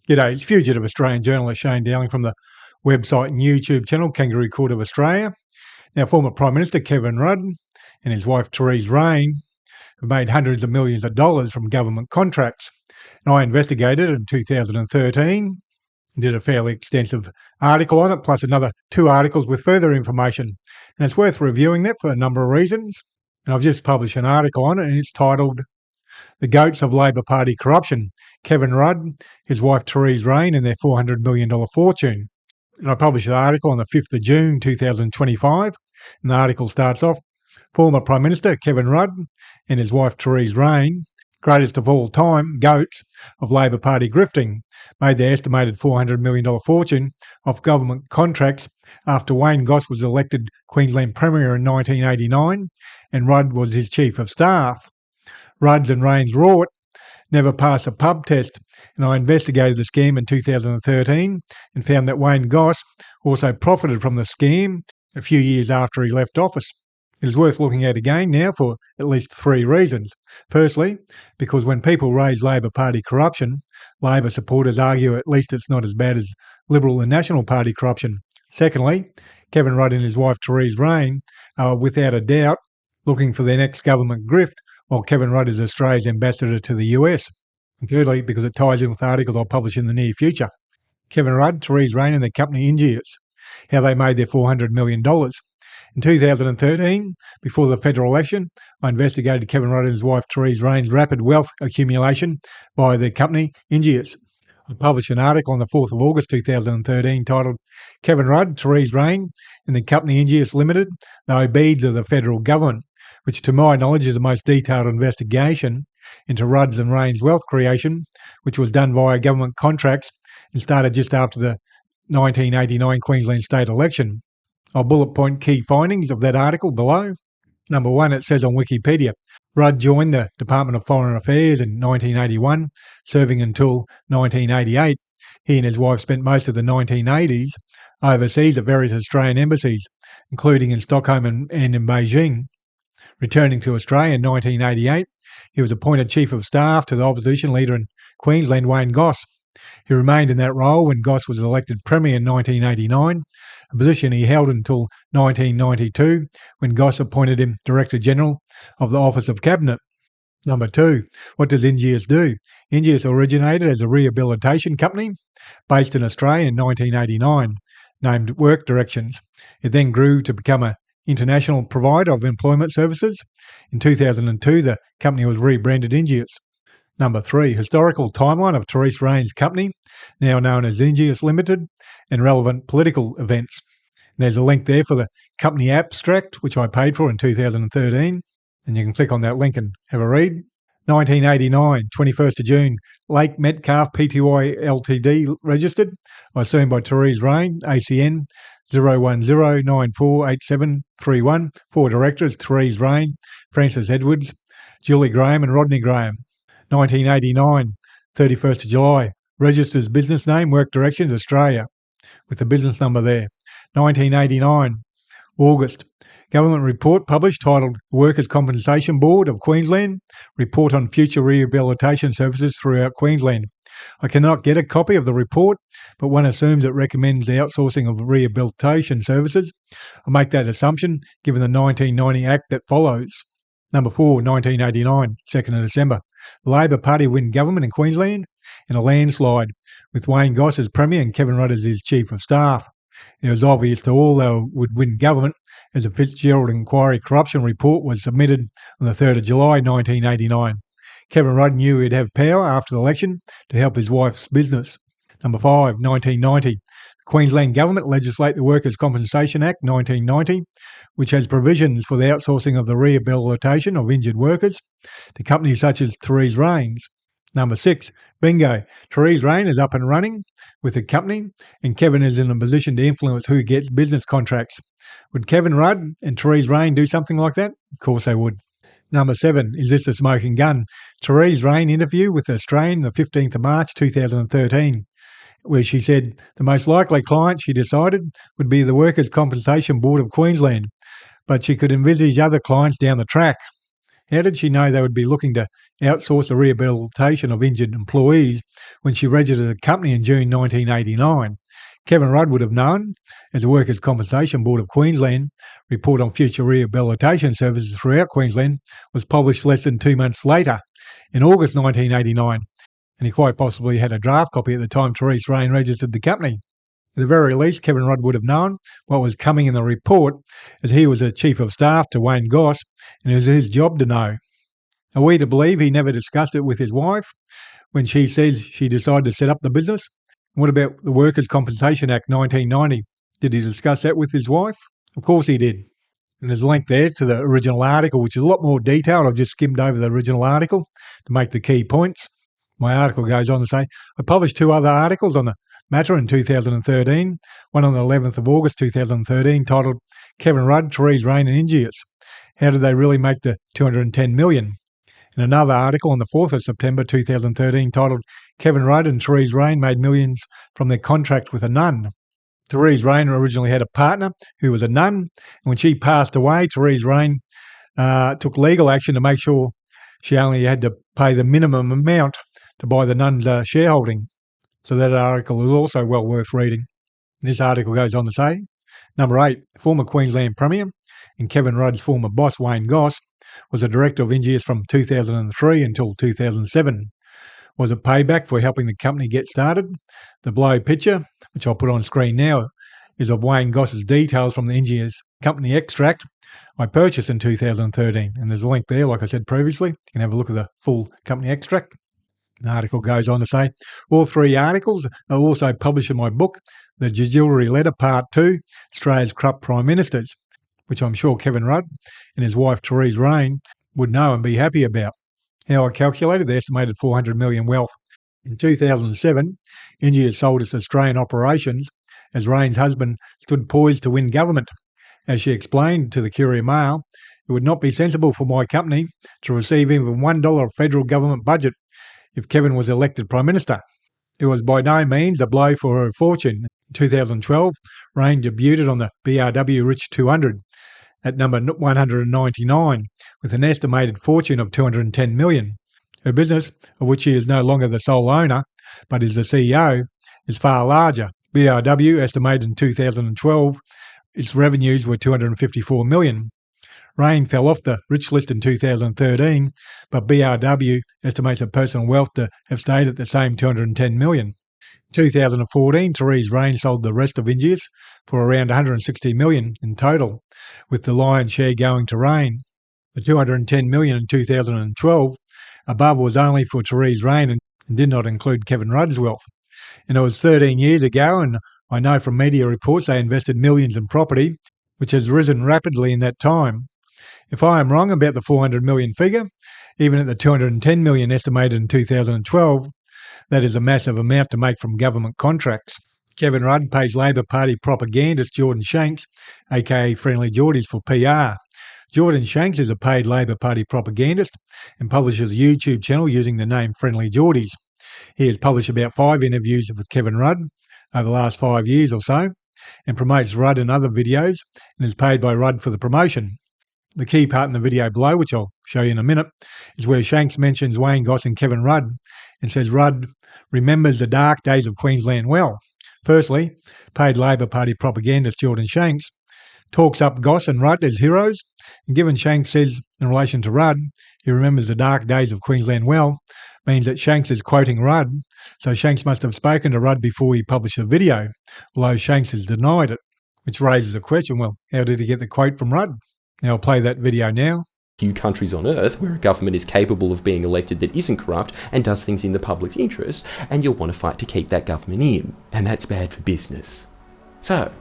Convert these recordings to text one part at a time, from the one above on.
G'day, it's fugitive Australian journalist Shane Dowling from the website and YouTube channel Kangaroo Court of Australia. Now, former Prime Minister Kevin Rudd and his wife Therese Rein have made hundreds of millions of dollars from government contracts. And I investigated in 2013 and did a fairly extensive article on it, plus another 2 articles with further information. And it's worth reviewing that for a number of reasons. And I've just published an article on it, and it's titled The Goats of Labor Party Corruption, Kevin Rudd, his wife Therese Rein and their $400 million fortune. And I published the article on the 5th of June 2025. And the article starts off, former Prime Minister Kevin Rudd and his wife Therese Rein, greatest of all time, goats of Labor Party grifting, made their estimated $400 million fortune off government contracts after Wayne Goss was elected Queensland Premier in 1989 and Rudd was his Chief of Staff. Rudd's and Reins rort never passed a pub test, and I investigated the scheme in 2013 and found that Wayne Goss also profited from the scheme a few years after he left office. It is worth looking at again now for at least 3 reasons. Firstly, because when people raise Labor Party corruption, Labor supporters argue at least it's not as bad as Liberal and National Party corruption. Secondly, Kevin Rudd and his wife Therese Rein are without a doubt looking for their next government grift, while Kevin Rudd is Australia's ambassador to the US. And thirdly, because it ties in with articles I'll publish in the near future. Kevin Rudd, Therese Rein and their company Ingeus, how they made their $400 million. In 2013, before the federal election, I investigated Kevin Rudd and his wife Therese Rein's rapid wealth accumulation by their company Ingeus. I published an article on the 4th of August 2013 titled Kevin Rudd, Therese Rein and the company Ingeus Limited, the OBs of the federal government, which to my knowledge is the most detailed investigation into Rudd's and Rein's wealth creation, which was done via government contracts and started just after the 1989 Queensland state election. I'll bullet point key findings of that article below. Number 1, it says on Wikipedia, Rudd joined the Department of Foreign Affairs in 1981, serving until 1988. He and his wife spent most of the 1980s overseas at various Australian embassies, including in Stockholm and in Beijing. Returning to Australia in 1988, he was appointed Chief of Staff to the opposition leader in Queensland, Wayne Goss. He remained in that role when Goss was elected Premier in 1989, a position he held until 1992, when Goss appointed him Director General of the Office of Cabinet. Number 2, what does Ingeus do? Ingeus originated as a rehabilitation company based in Australia in 1989, named Work Directions. It then grew to become an international provider of employment services. In 2002, the company was rebranded Ingeus. Number 3, historical timeline of Therese Rein's company, now known as Ingeus Limited, and relevant political events. And there's a link there for the company abstract, which I paid for in 2013, and you can click on that link and have a read. 1989, 21st of June, Lake Metcalf Pty Ltd registered, assumed by Therese Rein, ACN 010948731, 4 directors, Therese Rein, Francis Edwards, Julie Graham and Rodney Graham. 1989, 31st of July, registers business name Work Directions Australia, with the business number there. 1989, August, government report published titled Workers' Compensation Board of Queensland, Report on Future Rehabilitation Services Throughout Queensland. I cannot get a copy of the report, but one assumes it recommends the outsourcing of rehabilitation services. I make that assumption given the 1990 Act that follows. Number 4, 1989, 2nd of December. The Labor Party win government in Queensland in a landslide, with Wayne Goss as Premier and Kevin Rudd as his Chief of Staff. It was obvious to all they would win government as the Fitzgerald Inquiry Corruption Report was submitted on the 3rd of July 1989. Kevin Rudd knew he'd have power after the election to help his wife's business. Number 5, 1990. The Queensland Government legislate the Workers' Compensation Act 1990, which has provisions for the outsourcing of the rehabilitation of injured workers to companies such as Therese Rein's. Number 6, bingo. Therese Rein is up and running with the company, and Kevin is in a position to influence who gets business contracts. Would Kevin Rudd and Therese Rein do something like that? Of course they would. Number 7, is this a smoking gun? Therese Rein interview with the Australian the 15th of March 2013, where she said the most likely client she decided would be the Workers' Compensation Board of Queensland, but she could envisage other clients down the track. How did she know they would be looking to outsource the rehabilitation of injured employees when she registered the company in June 1989? Kevin Rudd would have known, as the Workers' Compensation Board of Queensland report on future rehabilitation services throughout Queensland was published less than 2 months later, in August 1989, and he quite possibly had a draft copy at the time Therese Rein registered the company. At the very least, Kevin Rudd would have known what was coming in the report, as he was the Chief of Staff to Wayne Goss, and it was his job to know. Are we to believe he never discussed it with his wife when she says she decided to set up the business? And what about the Workers' Compensation Act 1990? Did he discuss that with his wife? Of course he did. And there's a link there to the original article, which is a lot more detailed. I've just skimmed over the original article to make the key points. My article goes on to say, I published 2 other articles on the matter in 2013, one on the 11th of August 2013, titled Kevin Rudd, Therese Rein and Ingius. How did they really make the 210 million? And another article on the 4th of September 2013, titled Kevin Rudd and Therese Rein made millions from their contract with a nun. Therese Rein originally had a partner who was a nun, and when she passed away, Therese Rein took legal action to make sure she only had to pay the minimum amount to buy the nun's shareholding. So that article is also well worth reading. This article goes on to say, number 8, former Queensland Premier and Kevin Rudd's former boss Wayne Goss was a director of Ingius from 2003 until 2007. Was it payback for helping the company get started? The below picture, which I'll put on screen now, is of Wayne Goss's details from the Ingius company extract I purchased in 2013. And there's a link there, like I said previously. You can have a look at the full company extract. The article goes on to say, all 3 articles are also published in my book, The Jewellery Letter Part 2, Australia's Corrupt Prime Ministers, which I'm sure Kevin Rudd and his wife Therese Rein would know and be happy about. How I calculated the estimated 400 million wealth. In 2007, Ingius sold its Australian operations as Rein's husband stood poised to win government. As she explained to the Courier Mail, it would not be sensible for my company to receive even $1 of federal government budget if Kevin was elected Prime Minister. It was by no means a blow for her fortune. In 2012, Rein debuted on the BRW Rich 200 at number 199 with an estimated fortune of 210 million. Her business, of which she is no longer the sole owner but is the CEO, is far larger. BRW estimated in 2012 its revenues were 254 million. Rein fell off the rich list in 2013, but BRW estimates her personal wealth to have stayed at the same 210 million. In 2014, Therese Rein sold the rest of Ingius for around 160 million in total, with the lion's share going to Rein. The 210 million in 2012 above was only for Therese Rein and did not include Kevin Rudd's wealth. And it was 13 years ago, and I know from media reports they invested millions in property, which has risen rapidly in that time. If I am wrong about the 400 million figure, even at the 210 million estimated in 2012, that is a massive amount to make from government contracts. Kevin Rudd pays Labor Party propagandist Jordan Shanks, aka Friendly Geordies, for PR. Jordan Shanks is a paid Labor Party propagandist and publishes a YouTube channel using the name Friendly Geordies. He has published about 5 interviews with Kevin Rudd over the last 5 years or so and promotes Rudd in other videos and is paid by Rudd for the promotion. The key part in the video below, which I'll show you in a minute, is where Shanks mentions Wayne Goss and Kevin Rudd and says Rudd remembers the dark days of Queensland well. Firstly, paid Labor Party propagandist Jordan Shanks talks up Goss and Rudd as heroes, and given Shanks says in relation to Rudd, he remembers the dark days of Queensland well, means that Shanks is quoting Rudd, so Shanks must have spoken to Rudd before he published the video, although Shanks has denied it, which raises the question, well, how did he get the quote from Rudd? Now I'll play that video now. Few countries on earth where a government is capable of being elected that isn't corrupt and does things in the public's interest, and you'll want to fight to keep that government in, and that's bad for business. So,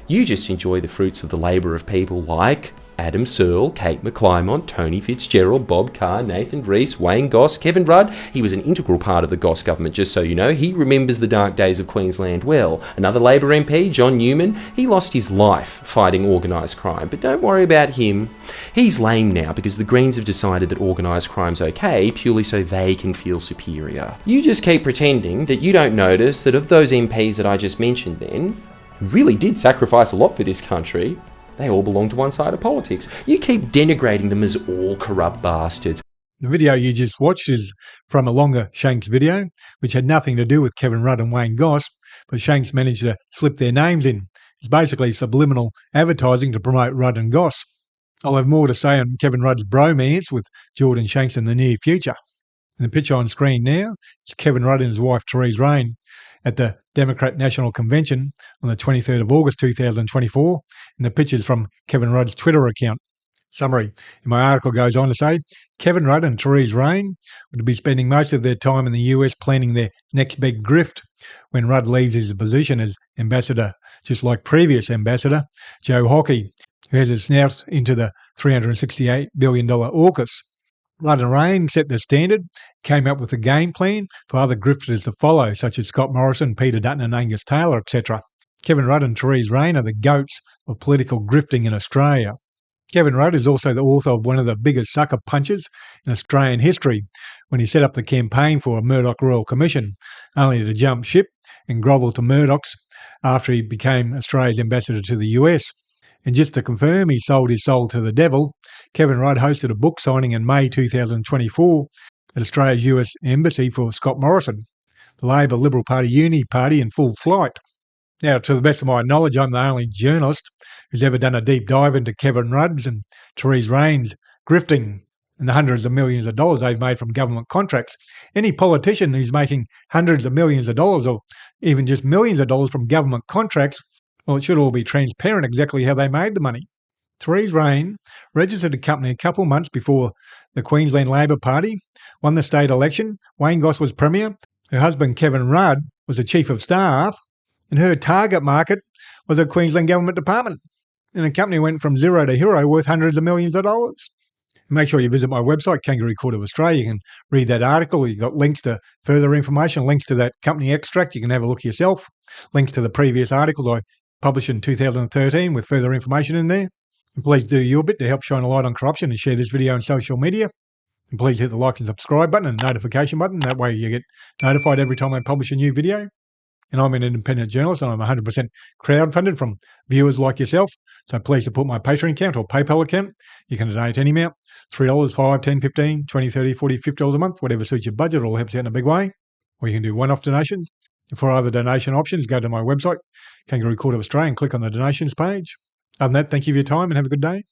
you just enjoy the fruits of the labour of people like Adam Searle, Kate McClymont, Tony Fitzgerald, Bob Carr, Nathan Rees, Wayne Goss, Kevin Rudd. He was an integral part of the Goss government, just so you know. He remembers the dark days of Queensland well. Another Labor MP, John Newman, he lost his life fighting organised crime, but don't worry about him. He's lame now because the Greens have decided that organised crime's okay purely so they can feel superior. You just keep pretending that you don't notice that of those MPs that I just mentioned then, who really did sacrifice a lot for this country, They all belong to one side of politics. You keep denigrating them as all corrupt bastards. The video you just watched is from a longer Shanks video, which had nothing to do with Kevin Rudd and Wayne Goss, but Shanks managed to slip their names in. It's basically subliminal advertising to promote Rudd and Goss. I'll have more to say on Kevin Rudd's bromance with Jordan Shanks in the near future. And the picture on screen now is Kevin Rudd and his wife Therese Rein at the Democrat National Convention on the 23rd of August 2024, and the picture's from Kevin Rudd's Twitter account. Summary. In my article goes on to say, Kevin Rudd and Therese Rein would be spending most of their time in the US planning their next big grift when Rudd leaves his position as ambassador, just like previous ambassador Joe Hockey, who has his snout into the $368 billion AUKUS. Rudd and Rein set the standard, came up with a game plan for other grifters to follow, such as Scott Morrison, Peter Dutton and Angus Taylor, etc. Kevin Rudd and Therese Rein are the goats of political grifting in Australia. Kevin Rudd is also the author of one of the biggest sucker punches in Australian history when he set up the campaign for a Murdoch Royal Commission, only to jump ship and grovel to Murdoch's after he became Australia's ambassador to the US. And just to confirm he sold his soul to the devil, Kevin Rudd hosted a book signing in May 2024 at Australia's US Embassy for Scott Morrison, the Labor Liberal Party uni party in full flight. Now, to the best of my knowledge, I'm the only journalist who's ever done a deep dive into Kevin Rudd's and Therese Rein's grifting and the hundreds of millions of dollars they've made from government contracts. Any politician who's making hundreds of millions of dollars or even just millions of dollars from government contracts, well, it should all be transparent exactly how they made the money. Therese Rein registered a company a couple months before the Queensland Labor Party won the state election. Wayne Goss was Premier. Her husband, Kevin Rudd, was the Chief of Staff, and her target market was a Queensland government department. And the company went from zero to hero worth hundreds of millions of dollars. Make sure you visit my website, Kangaroo Court of Australia. You can read that article. You've got links to further information, links to that company extract. You can have a look yourself. Links to the previous articles I published in 2013 with further information in there. And please do your bit to help shine a light on corruption and share this video on social media. And please hit the like and subscribe button and notification button. That way you get notified every time I publish a new video. And I'm an independent journalist and I'm 100% crowdfunded from viewers like yourself. So please support my Patreon account or PayPal account. You can donate any amount, $3, $5, $10, $15, $20, $30, $40, $50 a month, whatever suits your budget. It all helps out in a big way. Or you can do one-off donations. For other donation options, go to my website, Kangaroo Court of Australia, and click on the donations page. Other than that, thank you for your time and have a good day.